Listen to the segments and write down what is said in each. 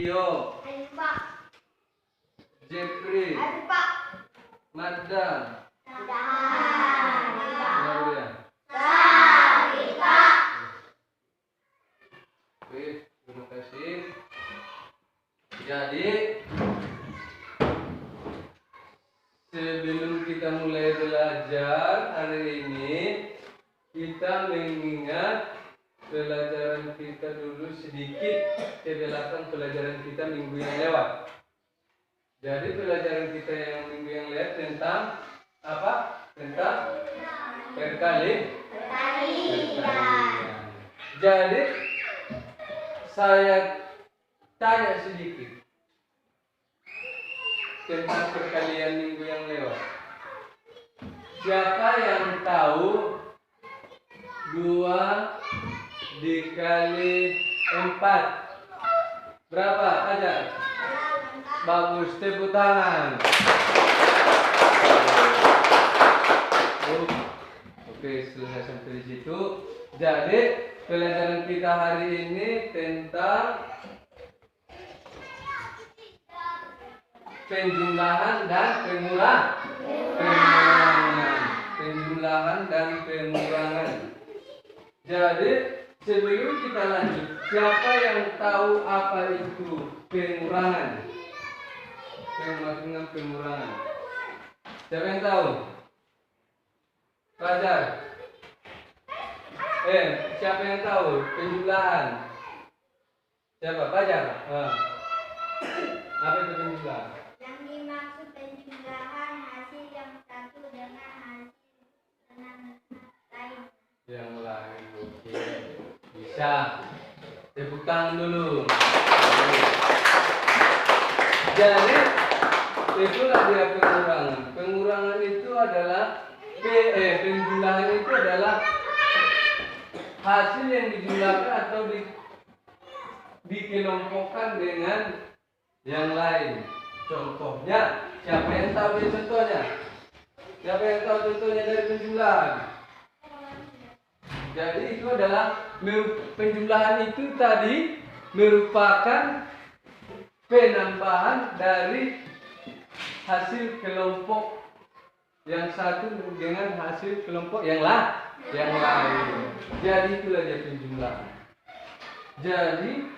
Rio, Ada Pak. Jeffrey, Ada Pak. Madam. Ada. Baru ya. Sarika. Oke, terima kasih. Jadi sebelum kita mulai belajar hari ini, kita mengingat pelajaran kita dulu sedikit ke belakang pelajaran kita minggu yang lewat. Jadi pelajaran kita yang minggu yang lewat tentang apa? Tentang perkalian. Jadi saya tanya sedikit tentang perkalian minggu yang lewat. Siapa yang tahu 2 dikali 4 berapa aja? Bagus, tepuk tangan. Oke, selesai sampai di situ. Jadi pelajaran kita hari ini tentang penjumlahan dan penjumlahan dan pengurangan. Jadi sebelum kita lanjut, siapa yang tahu apa itu pengurangan? Pengurangan. Siapa yang tahu? Pelajar. Siapa yang tahu penjumlahan? Siapa? Pelajar. Apa itu penjumlahan? Yang dimaksud penjumlahan hasil yang satu dengan hasil lain. Yang lain, oke. Bisa. Tepuk tangan dulu. Jadi itulah dia pengurangan. Pengurangan itu adalah penjumlahan itu adalah hasil yang dijumlahkan atau dikelompokkan dengan yang lain. Contohnya, siapa yang tahu dia contohnya? Siapa yang tahu contohnya dari penjumlahan? Jadi itu adalah penjumlahan itu tadi merupakan penambahan dari hasil kelompok yang satu dengan hasil kelompok yang lain. Jadi itulah dia penjumlahan. Jadi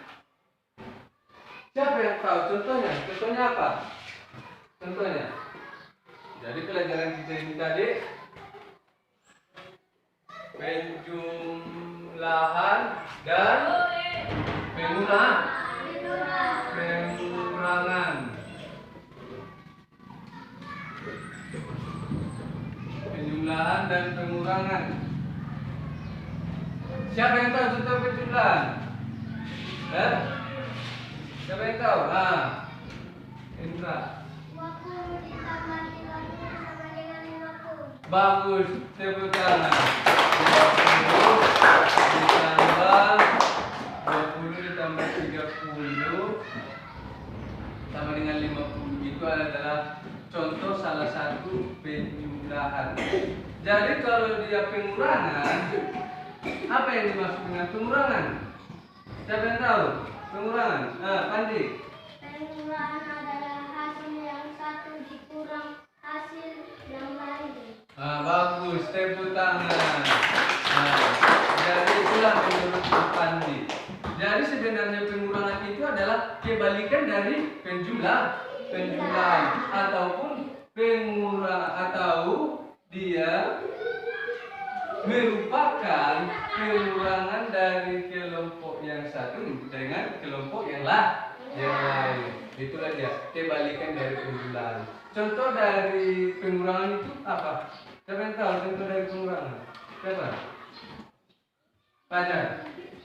siapa yang tahu contohnya? Contohnya apa? Contohnya. Jadi pelajaran kita ini tadi penjumlahan dan pengurangan. Penjumlahan dan pengurangan. Siapa yang tahu contoh penjumlahan? Siapa yang tahu? Indra. 20 ditambah 50 sama dengan 50. Bagus, tepuk tangan. 20 ditambah 30 sama dengan 50 itu adalah contoh salah satu penjumlahan. Jadi kalau dia pengurangan, apa yang dimaksud dengan pengurangan? Siapa yang tahu? Pengurangan. Pandi. Pengurangan adalah hasil yang satu dikurang hasil yang lain. Bagus, tepuk tangan. Jadi itulah menurut Pandi. Jadi sebenarnya pengurangan itu adalah kebalikan dari penjumlahan ataupun atau dia merupakan pengurangan dari kelompok yang satu dengan kelompok yang lain. Itulah dia kebalikan dari penjumlahan. Contoh dari pengurangan itu apa? Siapa yang tahu contoh dari pengurangan? Siapa? Pelajar.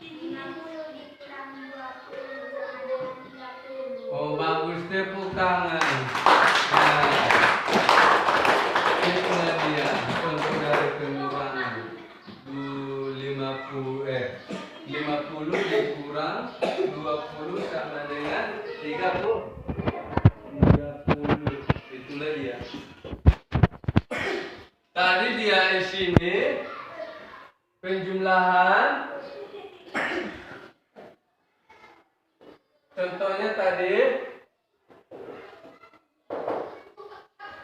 50 dikurang 20 sama dengan 30. Oh, bagus, tepuk tangan. Itulah dia contoh dari pengurangan. 50 dikurang 20 sama dengan 30. Itulah dia. Tadi dia di sini penjumlahan. Contohnya tadi?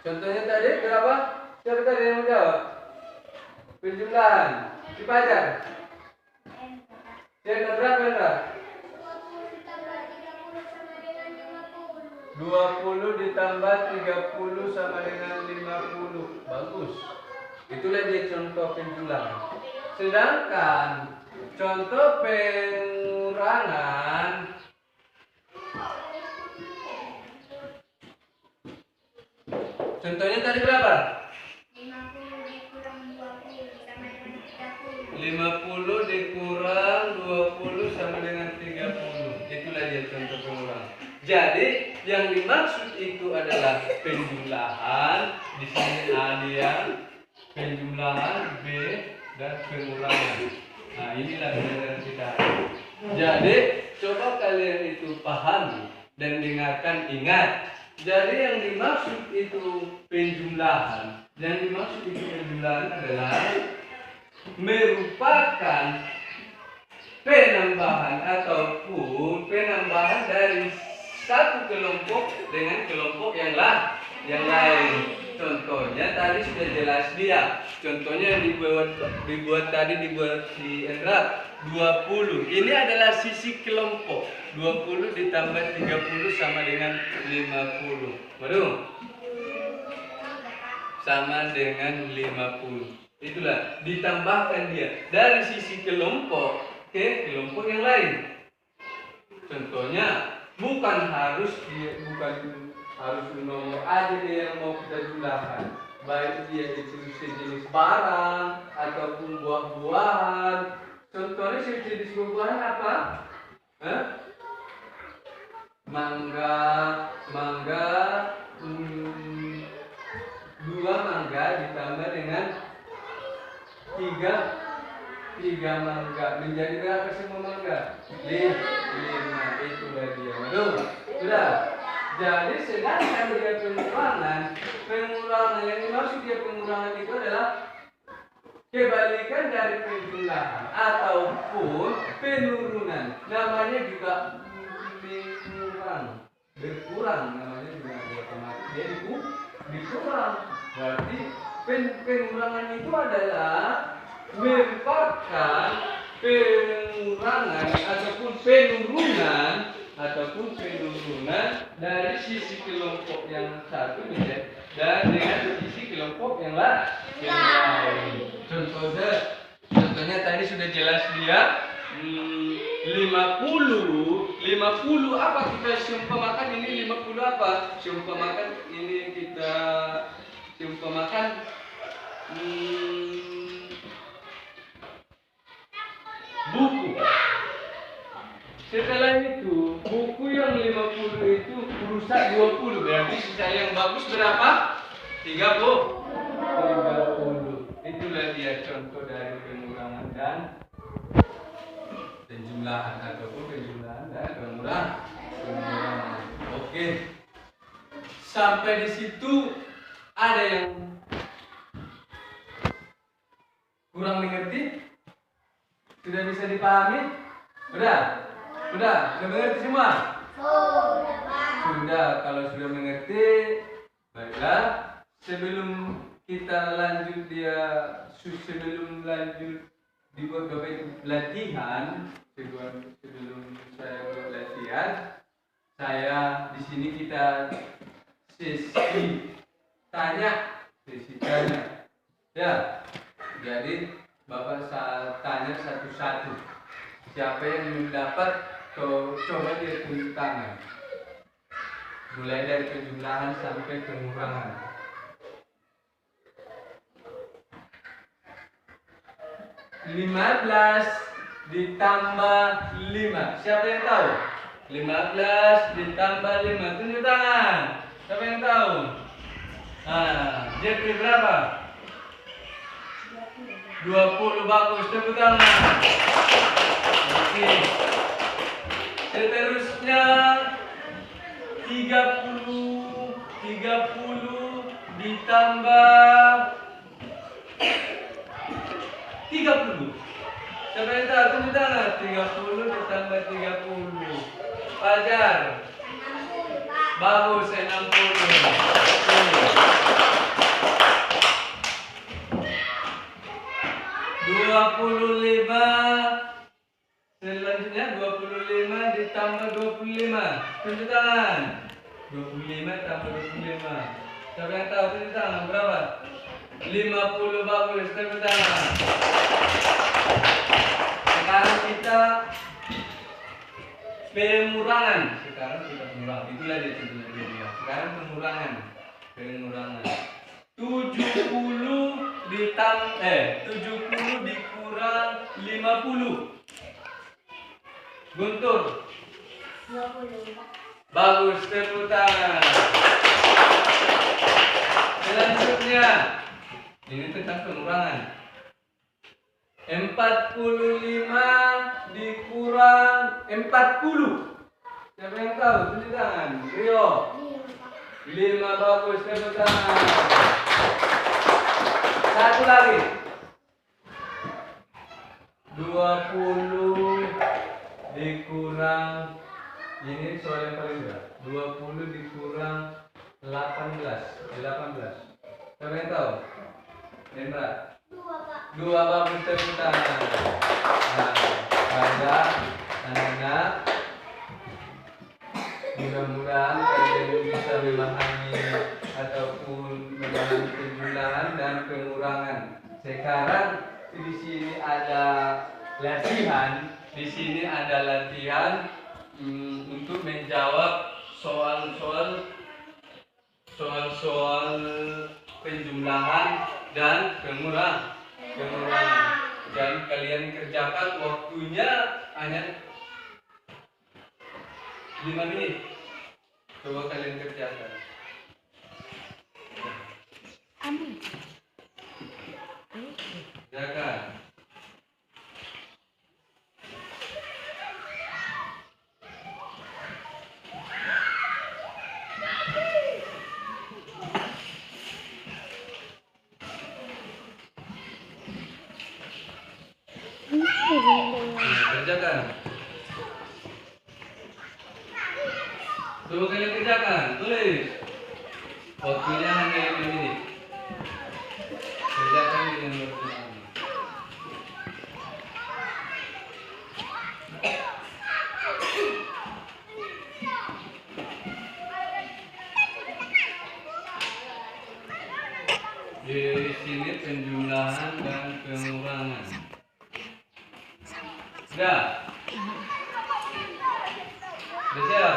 Contohnya tadi berapa? Siapa tadi yang menjawab? Penjumlahan. Si Fajar. Siapa berapa Indra? 20 ditambah 30 sama dengan 50. Bagus. Itulah dia contoh penjumlahan. Sedangkan contoh pengurangan, contohnya tadi berapa? 50 dikurang 20 sama dengan 30. 50 dikurang 20 sama dengan 30. Itulah dia contoh pengurangan. Jadi yang dimaksud itu adalah penjumlahan. Di sini A dia, penjumlahan B dan pengurangan. Nah, inilah pelajaran kita. Jadi coba kalian itu pahami dan dengarkan, ingat. Jadi yang dimaksud itu penjumlahan. Yang dimaksud itu penjumlahan adalah merupakan penambahan ataupun penambahan dari satu kelompok dengan kelompok yang lain. Contohnya tadi sudah jelas dia. Contohnya yang dibuat di Endra 20. Ini adalah sisi kelompok. 20 ditambah 30 sama dengan 50. Baru sama dengan 50. Itulah ditambahkan dia dari sisi kelompok ke kelompok yang lain. Contohnya bukan harus nomor aja dia yang mau kita jumlahkan, baik dia itu sejenis barang ataupun buah-buahan. Contohnya sejenis buah-buahan apa? Mangga, dua mangga ditambah dengan tiga mangga menjadi berapa semua mangga? 5. Itulah dia. Aduh, sudah. Jadi sedangkan dia pengurangan yang dimaksud dia pengurangan itu adalah kebalikan dari penjumlahan ataupun penurunan. Namanya juga berkurang namanya juga otomatis dia dikurang. Berarti pengurangan itu adalah merupakan pengurangan ataupun penurunan dari sisi kelompok yang satu dan dengan sisi kelompok yang lain. Contohnya tadi sudah jelas dia 50 apa kita seumpamakan ini 50 apa? Seumpamakan ini kita seumpamakan buku. Setelah itu buku yang 50 itu rusak 20, berarti sisa yang bagus berapa? 30. Itulah dia contoh dari pengurangan dan penjumlahan ataupun penjumlahan dan pengurangan. Oke. Sampai di situ ada yang kurang mengerti? Sudah bisa dipahami? Sudah mengerti semua? Sudah. Kalau sudah mengerti, baiklah. Sebelum kita lanjut sebelum lanjut dibuat latihan, sebelum saya buat latihan, saya di sini kita sesi tanya. Ya. Jadi Bapak tanya satu-satu. Siapa yang mendapat, coba dia tunjuk tangan. Mulai dari penjumlahan sampai pengurangan. 15 ditambah 5. Siapa yang tahu? 15 ditambah 5. Tunjuk tangan. Siapa yang tahu? Jeffrey berapa? 20. Bagus, tepuk tangan. Oke. Seterusnya 30 ditambah 30. Siapa yang tahu? Tepuk tangan. 30 ditambah 30. Fajar. Bagus 60. 25. Selanjutnya 25 ditambah 25. Tunjuk tangan. 25 tambah 25. Siapa yang tahu tunjuk tangan berapa? 50. Bagus, tunjuk tangan. Sekarang kita pengurangan. Itulah dia contohnya. Sekarang pengurangan. 70 dikurang 50. Guntur. 20. Bagus, tepuk tangan. Selanjutnya, ini tentang pengurangan. 45 dikurang 40. Siapa yang tahu? Tunjuk tangan. Rio. 5. Bagus, tepuk tangan. Satu lagi. 20 dikurang, ini soal yang paling berat. 20 dikurang 18. Siapa yang tahu? Hendra. 2, Pak. 2. Bagus, tepuk tangan. Nah, pada anak-anak, mudah-mudahan kalian bisa memahami ataupun memahami penjumlahan dan pengurangan. Sekarang di sini ada latihan. Untuk menjawab soal-soal penjumlahan dan pengurangan. Dan kalian kerjakan, waktunya hanya 5 menit. Coba kalian kerjakan. Kerjakan. Kerjakan. Coba kalian kerjakan, tulis. Waktunya hanya 5 menit. Kerjakan dengan waktu. Di sini penjumlahan dan pengurangan. Sudah? Sudah siap?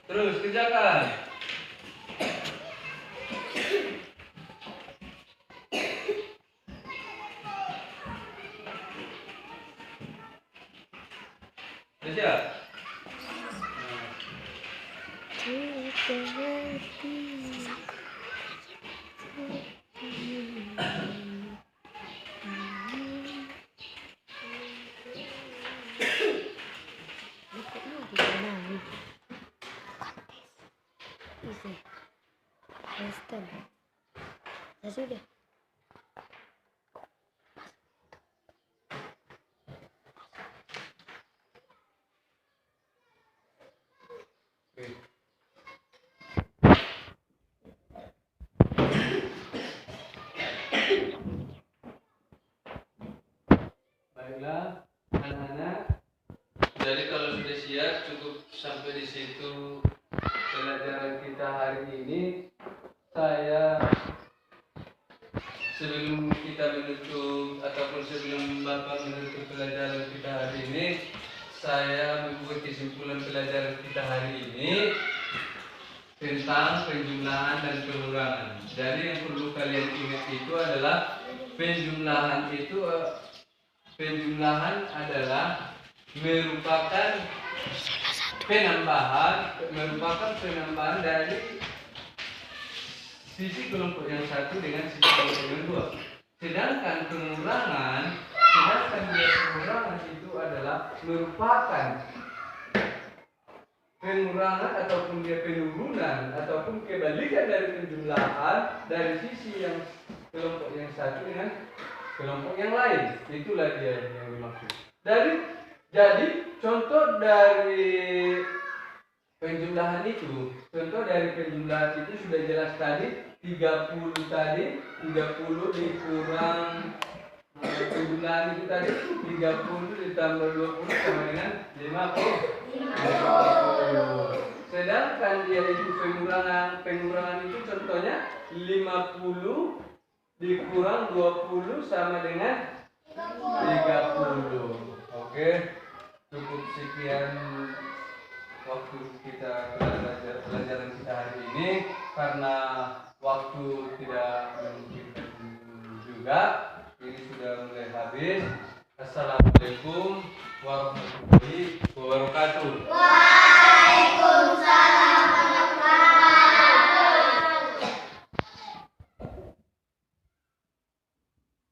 Terus kerjakan. Sudah siap? Ya sudah. Baiklah, anak-anak. Jadi kalau sudah siap, cukup sampai di situ pelajaran kita hari ini. Sebelum kita menutup ataupun sebelum Bapak menutup pelajaran kita hari ini, saya membuat kesimpulan pelajaran kita hari ini tentang penjumlahan dan pengurangan. Jadi yang perlu kalian ingat itu adalah penjumlahan adalah merupakan penambahan dari sisi kelompok yang satu dengan sisi kelompok yang dua. Sedangkan pengurangan itu adalah merupakan pengurangan ataupun dia penurunan ataupun kebalikan dari penjumlahan dari sisi yang kelompok yang satu dengan kelompok yang lain. Itulah dia yang dimaksud. Dari Jadi contoh dari penjumlahan itu sudah jelas tadi 30 tadi 30 dikurang penjumlahan itu tadi 30 ditambah 20 sama dengan 50. Sedangkan dia itu pengurangan itu contohnya 50 dikurang 20 sama dengan 30. Oke, cukup sekian waktu kita pelajaran kita hari ini karena waktu tidak memungkinkan juga. Ini sudah mulai habis. Assalamualaikum warahmatullahi wabarakatuh.